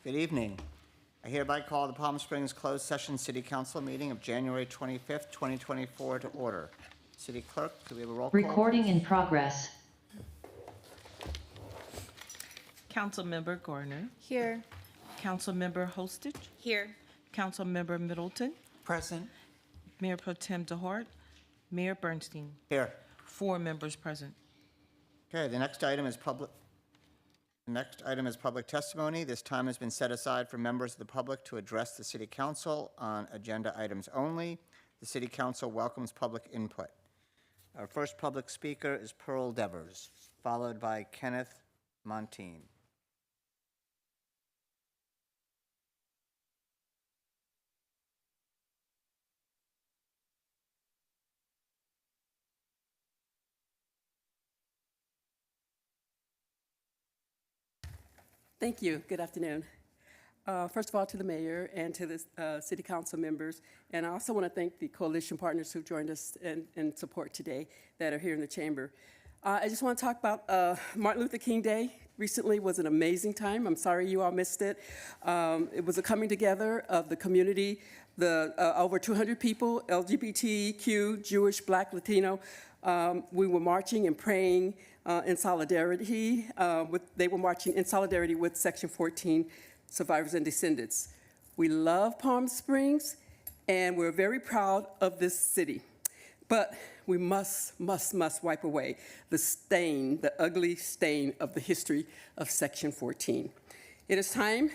Good evening. I hereby call the Palm Springs Closed Session City Council meeting of January 25th, 2024 to order. City Clerk, do we have a roll call? Recording in progress. Councilmember Garner, Here. Councilmember Hostage, Here. Councilmember Middleton, Present. Mayor Pro Tem DeHart, Mayor Bernstein. Here. 4 members present. Okay, the next item is public testimony. This time has been set aside for members of the public to address the City Council on agenda items only. The City Council welcomes public input. Our first public speaker is Pearl Devers, followed by Kenneth Montine. Thank you. Good afternoon. First of all, to the mayor and to the city council members, and I also want to thank the coalition partners who joined us in support today that are here in the chamber. I just want to talk about Martin Luther King Day. Recently was an amazing time. I'm sorry you all missed it. It was a coming together of the community, over 200 people, LGBTQ, Jewish, Black, Latino. We were marching and praying in solidarity. They were marching in solidarity with Section 14 survivors and descendants. We love Palm Springs, and we're very proud of this city. But we must wipe away the stain, the ugly stain of the history of Section 14. It is time,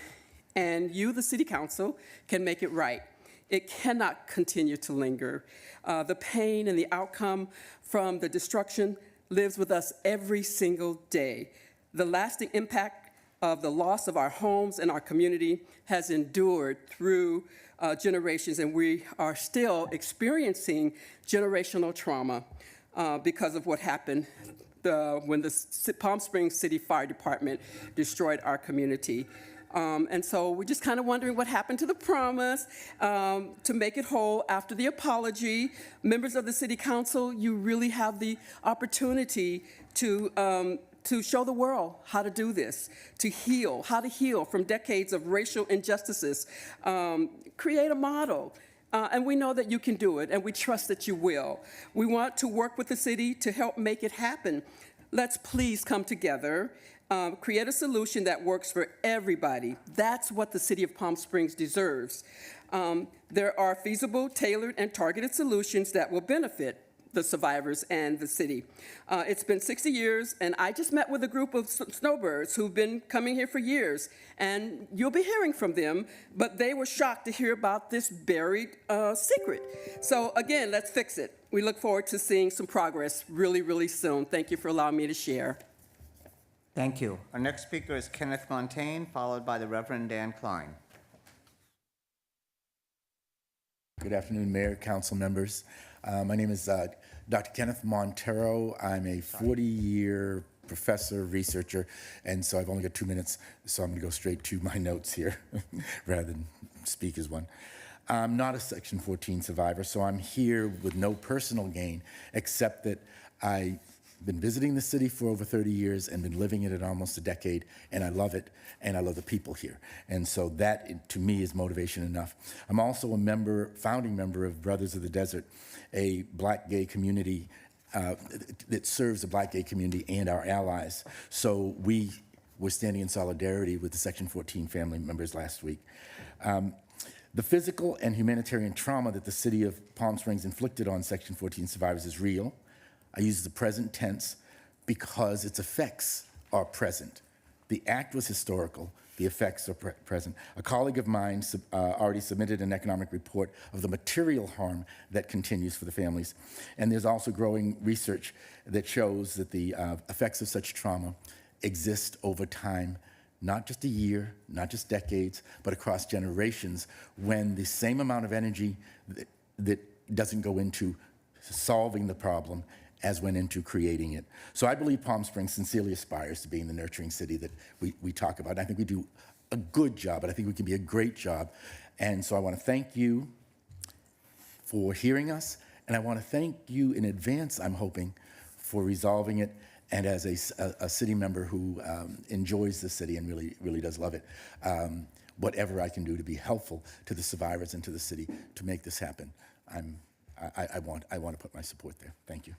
and you, the City Council, can make it right. It cannot continue to linger. The pain and the outcome from the destruction lives with us every single day. The lasting impact of the loss of our homes and our community has endured through generations, and we are still experiencing generational trauma because of what happened when the Palm Springs City Fire Department destroyed our community. And so we're just kind of wondering what happened to the promise to make it whole after the apology. Members of the City Council, you really have the opportunity to show the world how to do this, how to heal from decades of racial injustices, create a model. And we know that you can do it, and we trust that you will. We want to work with the city to help make it happen. Let's please come together, create a solution that works for everybody. That's what the city of Palm Springs deserves. There are feasible, tailored, and targeted solutions that will benefit the survivors and the city. It's been 60 years, and I just met with a group of snowbirds who've been coming here for years, and you'll be hearing from them, but they were shocked to hear about this buried secret. So again, let's fix it. We look forward to seeing some progress really, really soon. Thank you for allowing me to share. Thank you. Our next speaker is Kenneth Montane, followed by the Reverend Dan Klein. Good afternoon, Mayor, Council members. My name is Dr. Kenneth Montero. I'm a 40-year professor, researcher, and so I've only got 2 minutes, so I'm going to go straight to my notes here rather than speak as one. I'm not a Section 14 survivor, so I'm here with no personal gain, except that I've been visiting the city for over 30 years and been living in it almost a decade, and I love it, and I love the people here. And so that, to me, is motivation enough. I'm also a founding member of Brothers of the Desert, a Black gay community that serves the Black gay community and our allies. So we were standing in solidarity with the Section 14 family members last week. The physical and humanitarian trauma that the city of Palm Springs inflicted on Section 14 survivors is real. I use the present tense because its effects are present. The act was historical. The effects are present. A colleague of mine already submitted an economic report of the material harm that continues for the families. And there's also growing research that shows that the effects of such trauma exist over time, not just a year, not just decades, but across generations, when the same amount of energy that doesn't go into solving the problem as went into creating it. So I believe Palm Springs sincerely aspires to being the nurturing city that we talk about. And I think we do a good job, but I think we can be a great job. And so I want to thank you for hearing us, and I want to thank you in advance, I'm hoping, for resolving it, and as a city member who enjoys the city and really does love it. whatever I can do to be helpful to the survivors and to the city to make this happen. I want to put my support there. Thank you.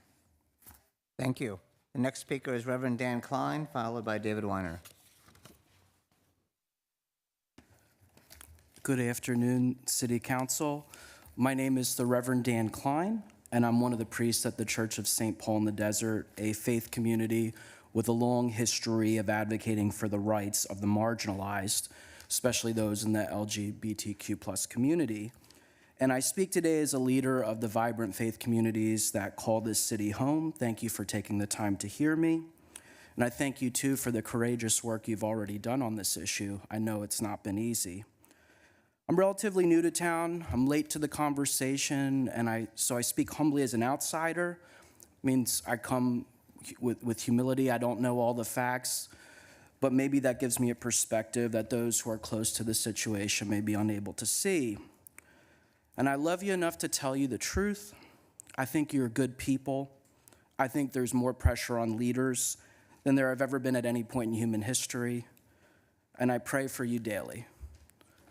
Thank you. The next speaker is Reverend Dan Klein, followed by David Weiner. Good afternoon, City Council. My name is the Reverend Dan Klein, and I'm one of the priests at the Church of St. Paul in the Desert, a faith community with a long history of advocating for the rights of the marginalized, especially those in the LGBTQ+ community. And I speak today as a leader of the vibrant faith communities that call this city home. Thank you for taking the time to hear me. And I thank you, too, for the courageous work you've already done on this issue. I know it's not been easy. I'm relatively new to town. I'm late to the conversation, and so I speak humbly as an outsider. Means I come with humility. I don't know all the facts, but maybe that gives me a perspective that those who are close to the situation may be unable to see. And I love you enough to tell you the truth. I think you're good people. I think there's more pressure on leaders than there have ever been at any point in human history, and I pray for you daily.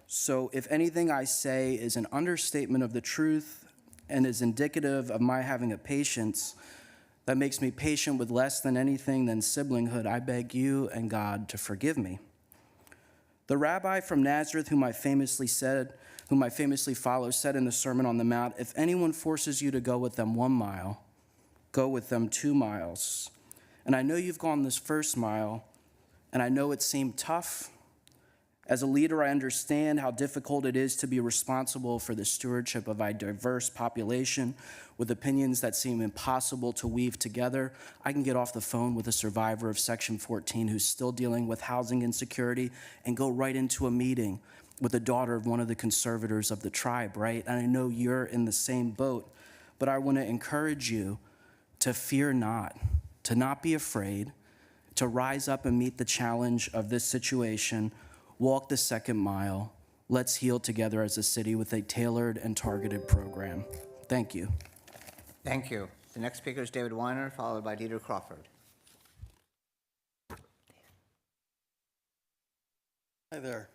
So if anything I say is an understatement of the truth and is indicative of my having a patience that makes me patient with less than anything than siblinghood, I beg you and God to forgive me. The rabbi from Nazareth, whom I famously follow, said in the Sermon on the Mount, if anyone forces you to go with them 1 mile, go with them 2 miles. And I know you've gone this first mile, and I know it seemed tough. As a leader, I understand how difficult it is to be responsible for the stewardship of a diverse population with opinions that seem impossible to weave together. I can get off the phone with a survivor of Section 14 who's still dealing with housing insecurity and go right into a meeting with the daughter of one of the conservators of the tribe, right? And I know you're in the same boat, but I want to encourage you to fear not, to not be afraid, to rise up and meet the challenge of this situation. Walk the second mile. Let's heal together as a city with a tailored and targeted program. Thank you. Thank you. The next speaker is David Weiner, followed by Dieter Crawford. Hi there,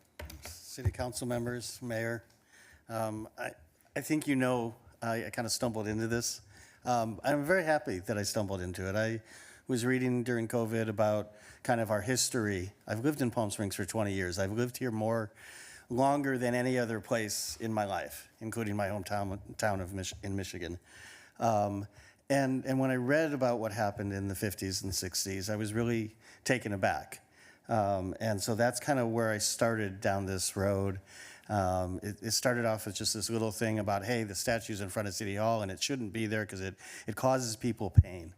City Council members, Mayor. I think you know I kind of stumbled into this. I'm very happy that I stumbled into it. I was reading during COVID about kind of our history. I've lived in Palm Springs for 20 years. I've lived here longer than any other place in my life, including my hometown in Michigan. And when I read about what happened in the 50s and 60s, I was really taken aback. And so that's kind of where I started down this road. It started off as just this little thing about, hey, the statue's in front of City Hall and it shouldn't be there because it causes people pain.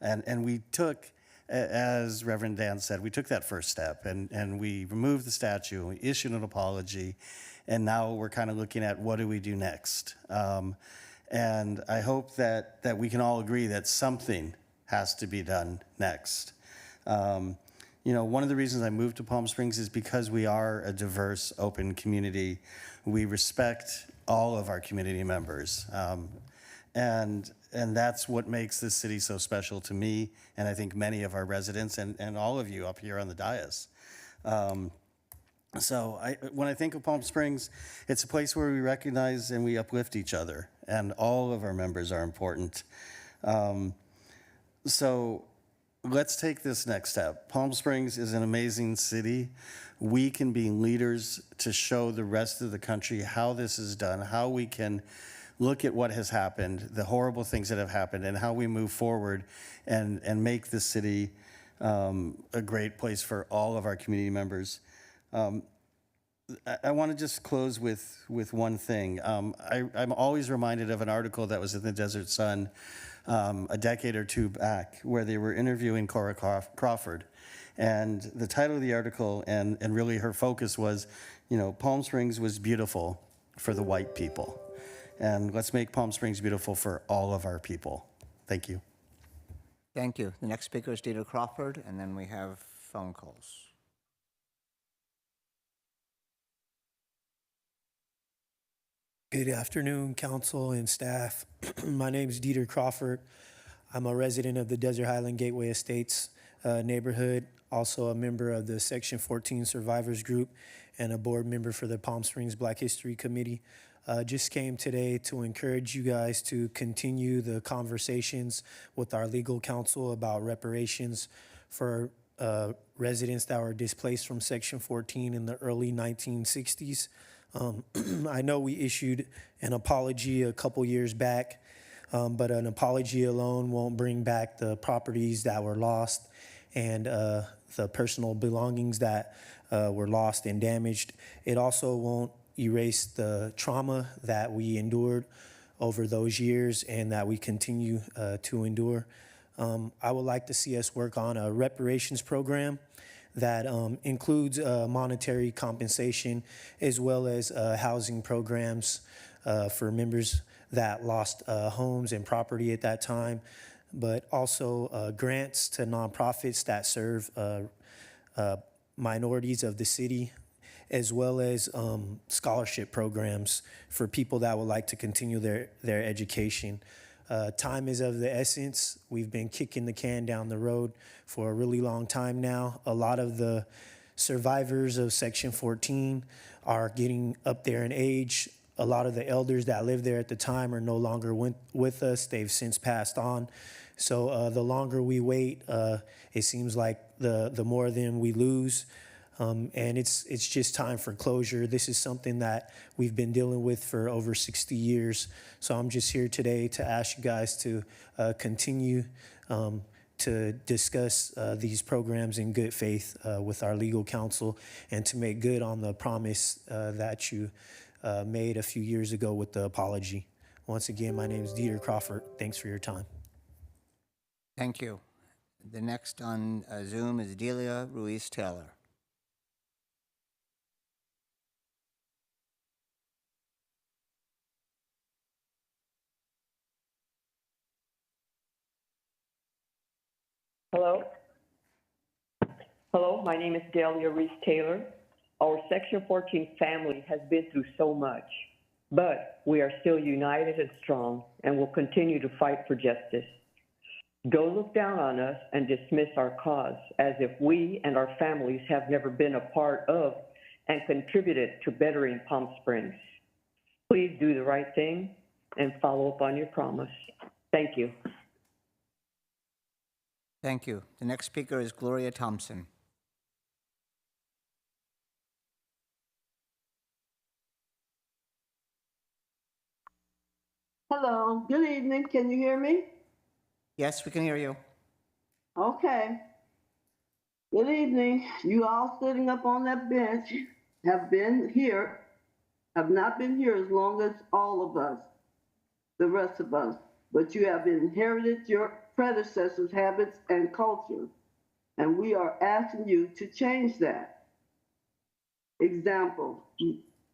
And we took, as Reverend Dan said, we took that first step and we removed the statue, we issued an apology, and now we're kind of looking at what do we do next. And I hope that we can all agree that something has to be done next. You know, one of the reasons I moved to Palm Springs is because we are a diverse, open community. We respect all of our community members. And that's what makes this city so special to me, and I think many of our residents and all of you up here on the dais. So when I think of Palm Springs, it's a place where we recognize and we uplift each other, and all of our members are important. So let's take this next step. Palm Springs is an amazing city. We can be leaders to show the rest of the country how this is done, how we can look at what has happened, the horrible things that have happened, and how we move forward and make this city a great place for all of our community members. I want to just close with one thing. I'm always reminded of an article that was in the Desert Sun a decade or two back where they were interviewing Cora Crawford. And the title of the article and really her focus was, you know, Palm Springs was beautiful for the white people. And let's make Palm Springs beautiful for all of our people. Thank you. Thank you. The next speaker is Dieter Crawford, and then we have phone calls. Good afternoon, council and staff. My name is Dieter Crawford. I'm a resident of the Desert Highland Gateway Estates. neighborhood, also a member of the Section 14 Survivors Group, and a board member for the Palm Springs Black History Committee. Just came today to encourage you guys to continue the conversations with our legal counsel about reparations for residents that were displaced from Section 14 in the early 1960s. I know we issued an apology a couple years back, but an apology alone won't bring back the properties that were lost and the personal belongings that were lost and damaged. It also won't erase the trauma that we endured over those years and that we continue to endure. I would like to see us work on a reparations program that includes monetary compensation as well as housing programs for members that lost homes and property at that time, but also grants to nonprofits that serve minorities of the city, as well as scholarship programs for people that would like to continue their education. Time is of the essence. We've been kicking the can down the road for a really long time now. A lot of the survivors of Section 14 are getting up there in age. A lot of the elders that lived there at the time are no longer with us. They've since passed on. So the longer we wait, it seems like the more of them we lose. And it's just time for closure. This is something that we've been dealing with for over 60 years. So I'm just here today to ask you guys to continue to discuss these programs in good faith with our legal counsel and to make good on the promise that you made a few years ago with the apology. Once again, my name is Dieter Crawford. Thanks for your time. Thank you. The next on Zoom is Delia Ruiz Taylor. Hello. Hello, my name is Delia Reese Taylor. Our Section 14 family has been through so much, but we are still united and strong and will continue to fight for justice. Don't look down on us and dismiss our cause as if we and our families have never been a part of and contributed to bettering Palm Springs. Please do the right thing and follow up on your promise. Thank you. Thank you. The next speaker is Gloria Thompson. Hello, good evening. Can you hear me? Yes, we can hear you. Okay. Good evening. You all sitting up on that bench have been here, have not been here as long as all of us, the rest of us, but you have inherited your predecessors' habits and culture, and we are asking you to change that. Example,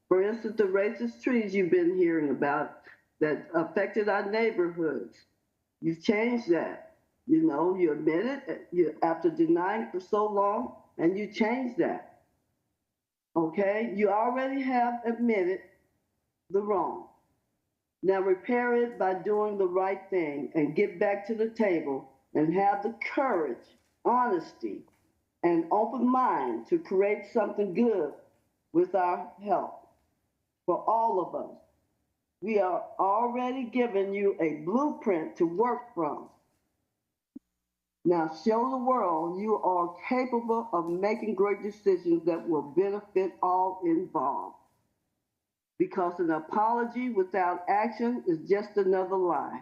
for instance, the racist trees you've been hearing about that affected our neighborhoods. You've changed that. You know, you admit it after denying for so long, and you changed that. Okay? You already have admitted the wrong. Now repair it by doing the right thing and get back to the table and have the courage, honesty, and open mind to create something good with our help for all of us. We are already giving you a blueprint to work from. Now show the world you are capable of making great decisions that will benefit all involved. Because an apology without action is just another lie.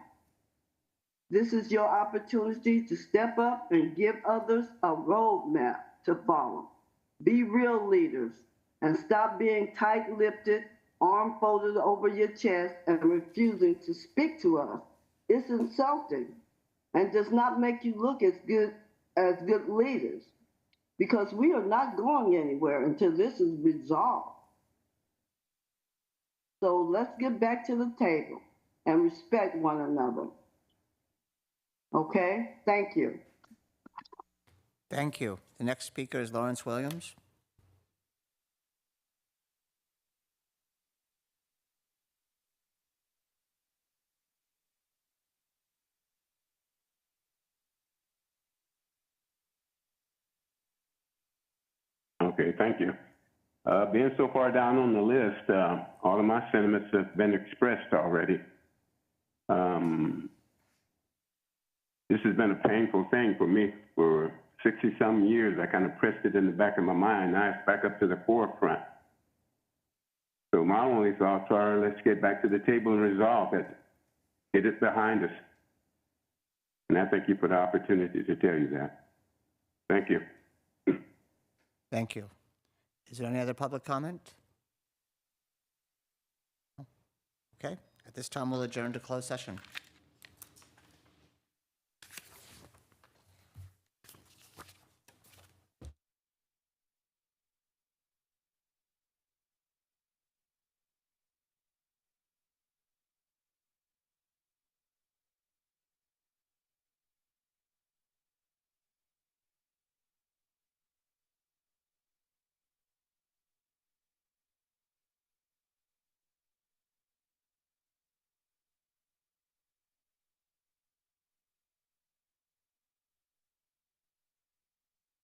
This is your opportunity to step up and give others a roadmap to follow. Be real leaders and stop being tight-lipped, arm folded over your chest and refusing to speak to us. It's insulting and does not make you look as good leaders, because we are not going anywhere until this is resolved. So let's get back to the table and respect one another. Okay? Thank you. Thank you. The next speaker is Lawrence Williams. Okay, thank you. Being so far down on the list, all of my sentiments have been expressed already. This has been a painful thing for me. For 60-some years, I kind of pressed it in the back of my mind. Now it's back up to the forefront. So my only thoughts are, let's get back to the table and resolve it. Get it behind us. And I thank you for the opportunity to tell you that. Thank you. Thank you. Is there any other public comment? Okay, at this time, we'll adjourn to closed session.